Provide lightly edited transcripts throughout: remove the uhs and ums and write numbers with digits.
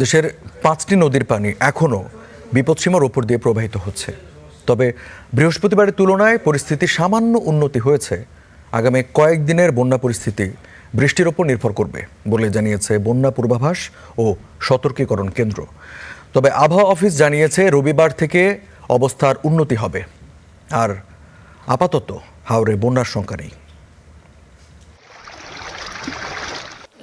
দেশের 5টি নদীর পানি এখনও বিপদসীমার উপর দিয়ে প্রবাহিত হচ্ছে। তবে বৃহস্পতিবারের তুলনায় পরিস্থিতি সামান্য উন্নতি হয়েছে। আগামী কয়েকদিনের বন্যা পরিস্থিতি বৃষ্টির ওপর নির্ভর করবে বলে জানিয়েছে বন্যা পূর্বাভাস ও সতর্কীকরণ কেন্দ্র। তবে আবহাওয়া অফিস জানিয়েছে রবিবার থেকে অবস্থার উন্নতি হবে। আর আপাতত হাওরে বন্যার শঙ্কা নেই।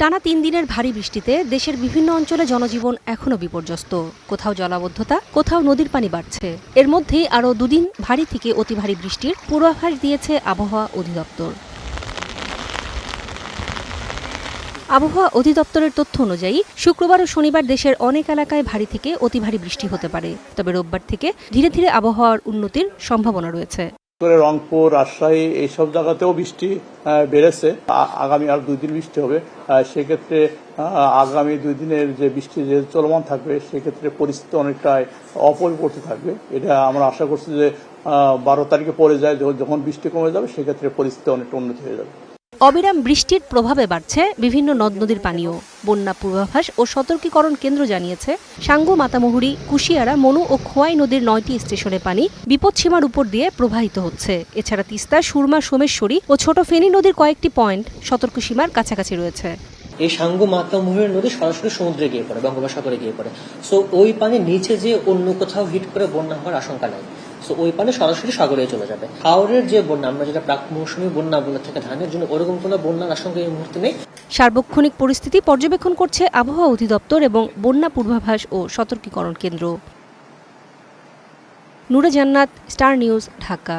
টানা 3 দিনের ভারী বৃষ্টিতে দেশের বিভিন্ন অঞ্চলে জনজীবন এখনো বিপর্যস্ত। কোথাও জলাবদ্ধতা, কোথাও নদীর পানি বাড়ছে। এর মধ্যেই আরও 2 দিন ভারী থেকে অতি ভারী বৃষ্টির পূর্বাভাস দিয়েছে আবহাওয়া অধিদপ্তর। আবহাওয়া অধিদপ্তরের তথ্য অনুযায়ী শুক্রবার ও শনিবার দেশের অনেক এলাকায় ভারী থেকে অতি ভারী বৃষ্টি হতে পারে। তবে রোববার থেকে ধীরে ধীরে আবহাওয়ার উন্নতির সম্ভাবনা রয়েছে। রংপুর, রাজশাহী এইসব জায়গাতেও বৃষ্টি বেড়েছে। আগামী আর 2 দিন বৃষ্টি হবে। সেক্ষেত্রে আগামী 2 দিনের যে বৃষ্টি যে চলমান থাকবে সেক্ষেত্রে পরিস্থিতি অনেকটাই অপরিবর্তিত থাকবে। এটা আমরা আশা করছি যে 12 তারিখে পরে যায়, যখন বৃষ্টি কমে যাবে সেক্ষেত্রে পরিস্থিতি অনেকটা উন্নতি হয়ে যাবে। অবিরাম বৃষ্টির প্রভাবে বাড়ছে বিভিন্ন নদ নদীর পানিও। বন্যা পূর্বাভাস ও সতর্কীকরণ কেন্দ্র জানিয়েছে সাঙ্গু, মাতামুহুরী, কুশিয়ারা, মনু ও খোয়াই নদীর 9টি স্টেশনে পানি বিপদসীমার উপর দিয়ে প্রবাহিত হচ্ছে। এছাড়া তিস্তা, সুরমা, সোমেশ্বরী ও ছোট ফেনী নদীর কয়েকটি পয়েন্ট সতর্কসীমার কাছাকাছি রয়েছে। এই সাঙ্গু, মাতামুহুরী নদী সরাসরি সমুদ্রে গিয়ে পড়ে, বঙ্গোপসাগরে গিয়ে পড়ে। সো ওই পানি নিচে যে অন্য কোথাও হিট করে বন্যা হওয়ার আশঙ্কা নাই। সো ওই পানি সরাসরি সাগরে চলে যাবে। হাওরের যে বন্যা, আমরা যেটা প্রাক মৌসুমী বন্যা বলে থেকে ধানের জন্য, ওরকম কোনো বন্যার আশঙ্কা এই মুহূর্তে নেই। সার্বক্ষণিক পরিস্থিতি পর্যবেক্ষণ করছে আবহাওয়া অধিদপ্তর এবং বন্যা পূর্বাভাস ও সতর্কীকরণ কেন্দ্র। নূরে জান্নাত, স্টার নিউজ, ঢাকা।